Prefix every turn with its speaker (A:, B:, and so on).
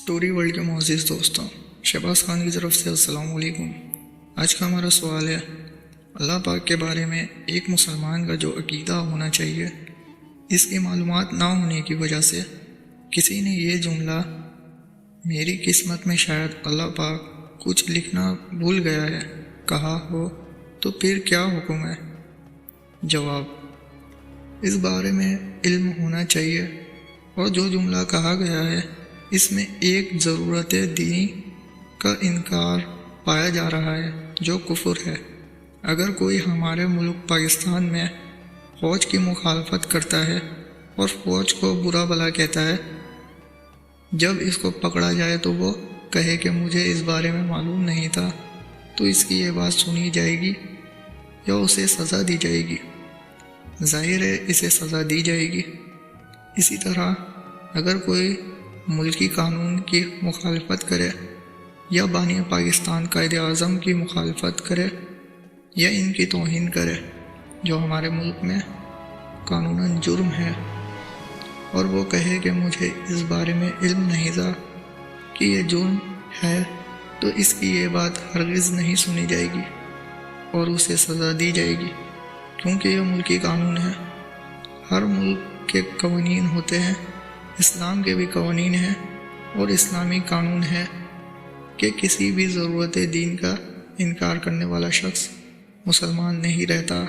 A: Story world کے معزز دوستوں، شہباز خان کی طرف سے السلام علیکم۔ آج کا ہمارا سوال ہے، اللہ پاک کے بارے میں ایک مسلمان کا جو عقیدہ ہونا چاہیے، اس کی معلومات نہ ہونے کی وجہ سے کسی نے یہ جملہ میری قسمت میں شاید اللہ پاک کچھ لکھنا بھول گیا ہے کہا ہو تو پھر کیا حکم ہے؟ جواب: اس بارے میں علم ہونا چاہیے، اور جو جملہ کہا گیا ہے اس میں ایک ضرورت دینی کا انکار پایا جا رہا ہے جو کفر ہے۔ اگر کوئی ہمارے ملک پاکستان میں فوج کی مخالفت کرتا ہے اور فوج کو برا بھلا کہتا ہے، جب اس کو پکڑا جائے تو وہ کہے کہ مجھے اس بارے میں معلوم نہیں تھا، تو اس کی یہ بات سنی جائے گی یا اسے سزا دی جائے گی؟ ظاہر ہے اسے سزا دی جائے گی۔ اسی طرح اگر کوئی ملکی قانون کی مخالفت کرے یا بانی پاکستان قائد اعظم کی مخالفت کرے یا ان کی توہین کرے، جو ہمارے ملک میں قانوناً جرم ہے، اور وہ کہے کہ مجھے اس بارے میں علم نہیں تھا کہ یہ جرم ہے، تو اس کی یہ بات ہرگز نہیں سنی جائے گی اور اسے سزا دی جائے گی، کیونکہ یہ ملکی قانون ہے۔ ہر ملک کے قوانین ہوتے ہیں، اسلام کے بھی قوانین ہیں، اور اسلامی قانون ہے کہ کسی بھی ضرورت دین کا انکار کرنے والا شخص مسلمان نہیں رہتا۔